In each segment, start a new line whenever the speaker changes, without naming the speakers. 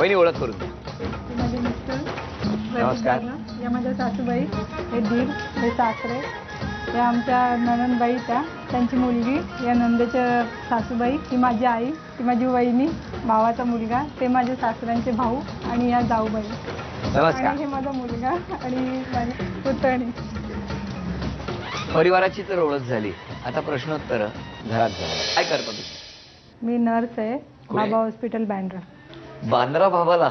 वहिनी ओळख करून द्या.
माझे मिस्टर
नमस्कार.
या माझ्या सासूबाई, हे दीर, हे सासरे, हे आमच्या नणंदबाई, त्यांची मुलगी, या नंदेच्या सासूबाई, ही माझी आई, ती माझी वहिनी, भावाचा मुलगा, ते माझे सासऱ्यांचे भाऊ आणि या जाऊबाई.
नमस्कार.
आणि हे माझा मुलगा आणि माझी पुतणी.
परिवाराची तर ओळख झाली, आता प्रश्नोत्तर घरात झालं. काय करता तुम्ही?
मी नर्स आहे,
कुठे?
बाबा हॉस्पिटल बँड्रा.
बांद्रा भाबाला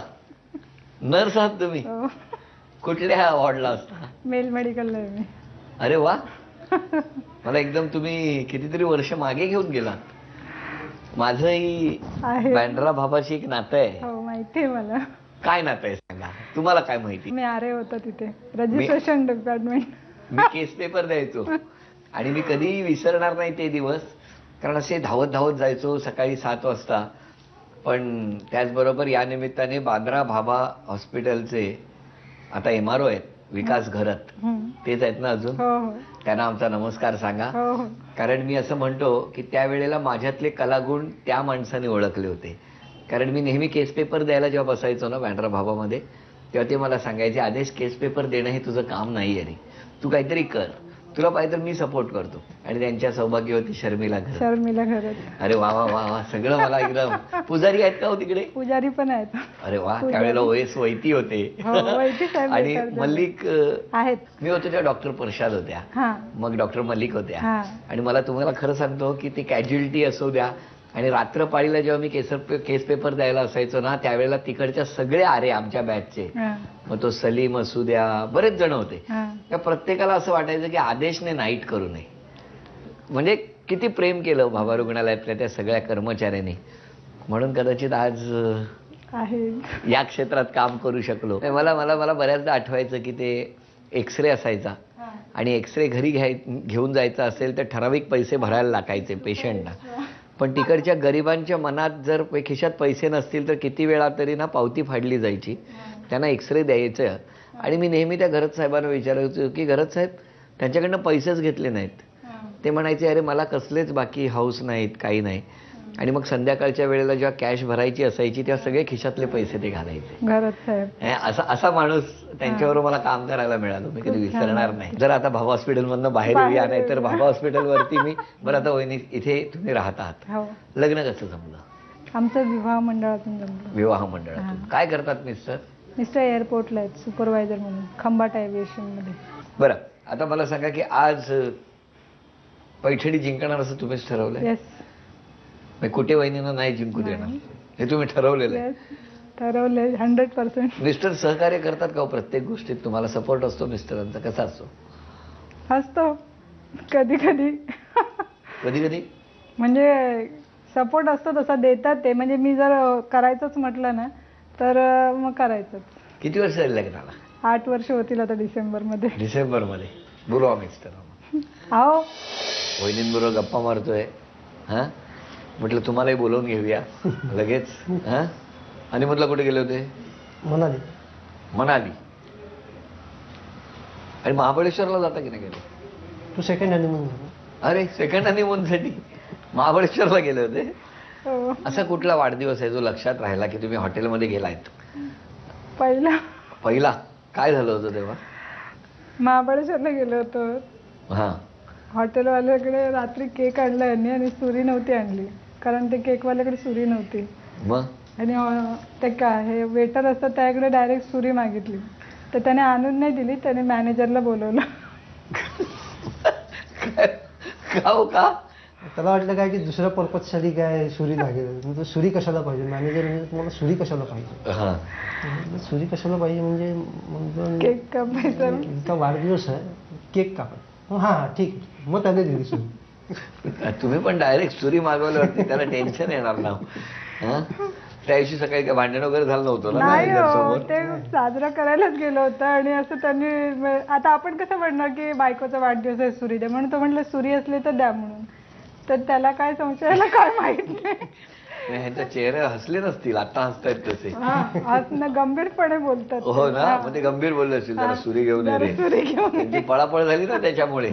नर्स आहात तुम्ही?
हो.
कुठल्या वॉर्डला असता?
मेल मेडिकलला आहे मी.
अरे वा, मला एकदम तुम्ही कितीतरी वर्ष मागे घेऊन गेलात. माझंही
आहे.
बँड्रा भाबाशी एक नातं आहे.
हो, माहिती आहे मला.
काय नातं आहे सांगा, तुम्हाला काय माहिती?
मी आरे होता तिथे, रजिस्ट्रेशन डिपार्टमेंट.
मी केस पेपर द्यायचो आणि मी कधीही विसरणार नाही ते दिवस, कारण असे धावत धावत जायचो सकाळी 7 वाजता. पण त्याचबरोबर या निमित्ताने बांद्रा भाभा हॉस्पिटलचे आता MRO आहेत विकास घरत, तेच आहेत ना अजून?
हो हो.
त्यांना आमचा नमस्कार सांगा.
हो हो.
कारण मी असं म्हणतो की त्यावेळेला माझ्यातले कलागुण त्या माणसाने ओळखले होते. कारण मी नेहमी केस पेपर द्यायला जेव्हा बसायचो ना बँड्रा भाभामध्ये, तेव्हा ते मला सांगायचे, आदेश केस पेपर देणं हे तुझं काम नाही आहे रे, तू काहीतरी कर, तुला पाहिजे तर मी सपोर्ट करतो. आणि त्यांच्या सौभाग्यवती शर्मिला घरत.
शर्मिला घरत.
अरे वा वा वा वा, सगळं मला एकदम. पुजारी आहेत का हो तिकडे?
पुजारी पण आहेत.
अरे वा, त्यावेळेला OS वैती होते.
हो, वैती साहेब
आणि
येतात.
मल्लिक
आहेत.
मी होतो त्या डॉक्टर प्रसाद होत्या,
हा.
मग डॉक्टर मल्लिक होत्या.
हा.
आणि मला तुम्हाला खरं सांगतो की ते कॅज्युअलिटी असू द्या आणि रात्रपाळीला जेव्हा मी केस पेपर द्यायला असायचो ना, त्यावेळेला तिकडच्या सगळे आरे आमच्या बॅचचे,
हा.
मग तो सलीम असू द्या, बरेच जण होते.
हा.
त्या प्रत्येकाला असं वाटायचं की आदेशने नाईट करू नये. म्हणजे किती प्रेम केलं भाभा रुग्णालयातल्या त्या सगळ्या कर्मचाऱ्यांनी, म्हणून कदाचित आज
आहे.
या क्षेत्रात काम करू शकलो. मला मला मला बऱ्याचदा आठवायचं की ते एक्सरे असायचा आणि एक्सरे घरी घेऊन जायचा असेल तर ठराविक पैसे भरायला लागायचे पेशंटला. पण तिकडच्या गरिबांच्या मनात जर खिशात पैसे नसतील तर किती वेळा तरी ना पावती फाडली जायची, त्यांना एक्सरे द्यायचं. आणि मी नेहमी त्या घरत साहेबांना विचारायचो की घरत साहेब, त्यांच्याकडनं पैसेच घेतले नाहीत. ते म्हणायचे, अरे मला कसलेच बाकी हाऊस नाहीत, काही नाही. आणि मग संध्याकाळच्या वेळेला जेव्हा कॅश भरायची असायची तेव्हा सगळे खिशातले पैसे ते घालायचे.
घरत साहेब.
असा माणूस त्यांच्याबरोबर मला काम करायला मिळालं, मी कधी विसरणार नाही. जर आता भाभा हॉस्पिटलमधनं बाहेर येऊया, नाही तर भाभा हॉस्पिटलवरती मी. बरं आता वहिनी, इथे तुम्ही राहत आहात,
हो.
लग्न कसं जमलं?
आमचं विवाह मंडळातून जमलं.
विवाह मंडळातून. काय करतात मिस्टर?
मिस्टर एअरपोर्टला आहेत, सुपरवायझर म्हणून, खंबाट एव्हिएशन मध्ये.
बरं, आता मला सांगा की आज पैठणी जिंकणार असं तुम्हीच ठरवलंय?
येस.
कुठे वहिनींना नाही जिंकू देणार हे तुम्ही ठरवलेलं आहे?
ठरवलंय 100%.
मिस्टर सहकार्य करतात का प्रत्येक गोष्टीत? तुम्हाला सपोर्ट असतो मिस्टरांचा? कसा असतो?
असतो कधी कधी.
कधी कधी
म्हणजे सपोर्ट असतो तसा, देतात ते. म्हणजे मी जर करायचंच म्हटलं ना तर मग करायचंच.
किती वर्ष झाली लग्नाला?
8 वर्ष होतील आता डिसेंबरमध्ये.
डिसेंबरमध्ये. बोलवा मिस्टर.
हो.
वहिनींबरोबर गप्पा मारतोय, हा म्हटलं तुम्हालाही बोलवून घेऊया लगेच. हा. आणि म्हटलं कुठे गेले होते?
मनाली.
मनाली. आणि महाबळेश्वरला जाता की नाही गेले?
तू सेकंड हनीमून.
अरे, सेकंड हनीमूनसाठी महाबळेश्वरला गेले होते?
हो.
असा कुठला वाढदिवस आहे जो लक्षात राहिला की तुम्ही हॉटेलमध्ये गेलायत? पहिला काय झालं होतं तेव्हा?
महाबळेश्वरला गेलो होतो.
हा.
हॉटेलवाल्याकडे रात्री केक आणला यांनी आणि सुरी नव्हती आणली, कारण ते केकवाल्याकडे सुरी नव्हती.
मग? आणि
ते काय हे वेटर असतात त्याकडे डायरेक्ट सुरी मागितली, तर त्याने आणून नाही दिली. त्याने मॅनेजरला बोलवलं.
का?
त्याला वाटलं काय की दुसऱ्या पर्पजसाठी काय सुरी लागेल. सुरी कशाला पाहिजे? मॅनेजर म्हणजे तुम्हाला सुरी कशाला पाहिजे? सुरी कशाला पाहिजे म्हणजे
केक कापायचा.
इतका वाढदिवस आहे, केक कापायचा. हा ठीक आहे. मग त्याने दिली सुरी.
तुम्ही पण डायरेक्ट सुरी मागवल्यावरती त्याला टेन्शन येणार ना. त्या दिवशी सकाळी काय भांडण वगैरे झालं नव्हतं ना?
नाही हो, ते साजरा करायलाच गेलो होतं. आणि असं त्यांनी, आता आपण कसं म्हणणार की बायकोचा वाढदिवस आहे सुरी द्या, म्हणून तो म्हटलं सुरी असली तर द्या म्हणून. तर त्याला काय संशयाला काय माहित नाही.
ह्यांच्या चेहरे हसले नसतील, आता हसतायत तसे.
गंभीरपणे बोलतात.
हो ना, मग ते गंभीर बोलले असतील, जरा सुरी घेऊन ये. त्यांची पळापळ झाली ना त्याच्यामुळे.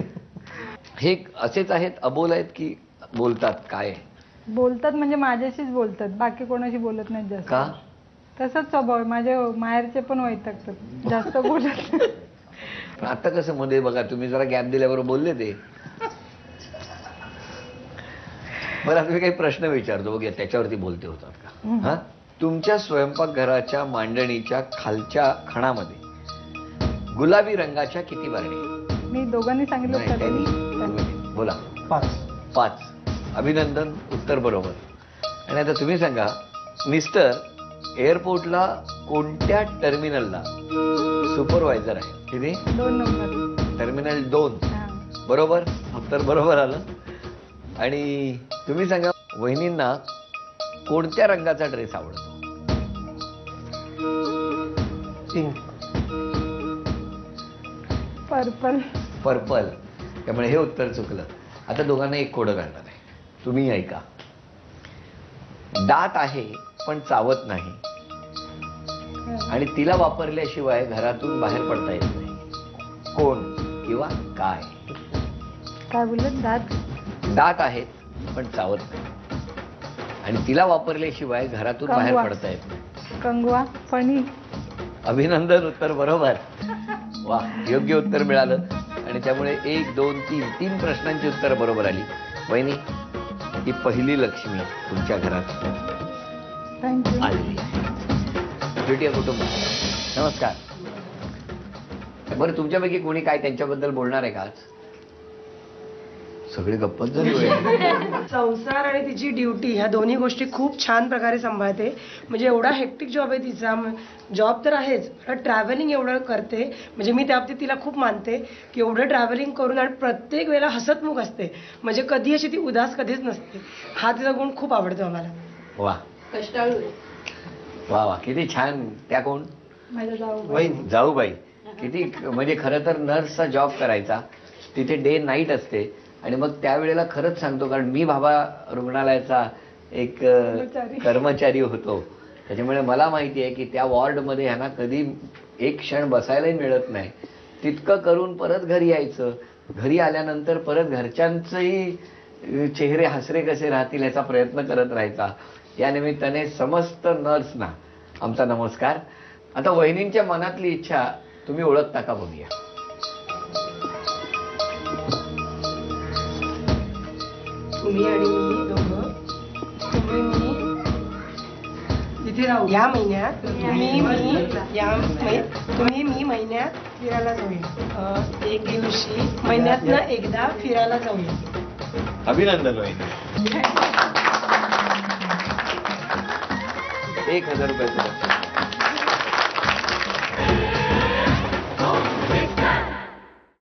हे असेच आहेत, अबोल आहेत की बोलतात? काय
बोलतात म्हणजे माझ्याशीच बोलतात, बाकी कोणाशी बोलत नाहीत जास्त.
का?
तसंच स्वभाव आहे. माझे माहेरचे पण वैतागतात जास्त बोलत.
पण आता कसं मध्ये बघा तुम्ही जरा गॅप दिल्याबरोबर बोलले ते. बरं तुम्ही काही प्रश्न विचारतो बघा त्याच्यावरती बोलते होतात का? हा, तुमच्या स्वयंपाकघराच्या मांडणीच्या खालच्या खणामध्ये गुलाबी रंगाच्या किती बरणी?
मी दोघांनी सांगितलं
नाही,
का
त्यांनी.
त्यांनी?
तुम्ही बोला.
5.
5. अभिनंदन, उत्तर बरोबर. आणि आता तुम्ही सांगा मिस्टर एअरपोर्टला कोणत्या टर्मिनलला सुपरवायझर आहे? किती?
2 नंबर.
टर्मिनल 2.
हा.
बरोबर, उत्तर बरोबर आलं. आणि तुम्ही सांगा वहिनींना कोणत्या रंगाचा ड्रेस आवडतो?
3.
पर्पल.
पर्पल. त्यामुळे हे उत्तर चुकलं. आता दोघांना एक कोडं घालणार आहे, तुम्ही ऐका. दात आहे पण चावत नाही आणि तिला वापरल्याशिवाय घरातून बाहेर पडता येत नाही. कोण किंवा काय?
काय बोलत? दात.
दात आहेत पण चावत नाही आणि तिला वापरल्याशिवाय घरातून बाहेर
कंगवा.
पडता येत नाही.
कंगवा. फणी.
अभिनंदन, उत्तर बरोबर. वा, योग्य उत्तर मिळालं. आणि त्यामुळे 1, 2, 3 प्रश्नांची उत्तर बरोबर आली. वहिनी, ही पहिली लक्ष्मी तुमच्या घरात
थँक्यू.
आलेली आहे. भेटूया कुटुंब. नमस्कार. बरं तुमच्यापैकी कोणी काय त्यांच्याबद्दल बोलणार आहे का आज? सगळे गप्पच झाली वेळ.
संसार आणि तिची ड्युटी ह्या दोन्ही गोष्टी खूप छान प्रकारे सांभाळते. म्हणजे एवढा हेक्टिक जॉब आहे तिचा. जॉब तर आहेच, ट्रॅव्हलिंग एवढं करते. म्हणजे मी त्या बाबतीत तिला खूप मानते की एवढं ट्रॅव्हलिंग करून आणि प्रत्येक वेळेला हसतमुख असते. म्हणजे कधी अशी ती उदास कधीच नसते. हा तिचा गुण खूप आवडतो आम्हाला.
वा वा वा, किती छान. त्या कोण?
माझ्या जाऊ.
वहिनी.
जाऊबाई. किती म्हणजे खरं तर नर्सचा जॉब करायचा, तिथे डे नाईट असते. आणि मग त्यावेळेला खरंच सांगतो, कारण मी बाबा रुग्णालयाचा एक कर्मचारी होतो, त्याच्यामुळे मला माहिती आहे की त्या वॉर्डमध्ये ह्यांना कधी एक क्षण बसायलाही मिळत नाही. तितकं करून परत घरी यायचं. घरी आल्यानंतर परत घरच्यांचंही चेहरे हसरे कसे राहतील याचा प्रयत्न करत राहायचा. या निमित्ताने समस्त नर्सना आमचा नमस्कार. आता वहिनींच्या मनातली इच्छा तुम्ही ओळखता का बघूया.
तुम्ही आणि मी दोघं, तुम्ही मी इथे राहू. या महिन्यात तुम्ही मी महिन्यात फिरायला जाऊया. एक दिवशी महिन्यातनं एकदा फिरायला जाऊया.
अभिनंदन वहिनी. 1000 रुपये.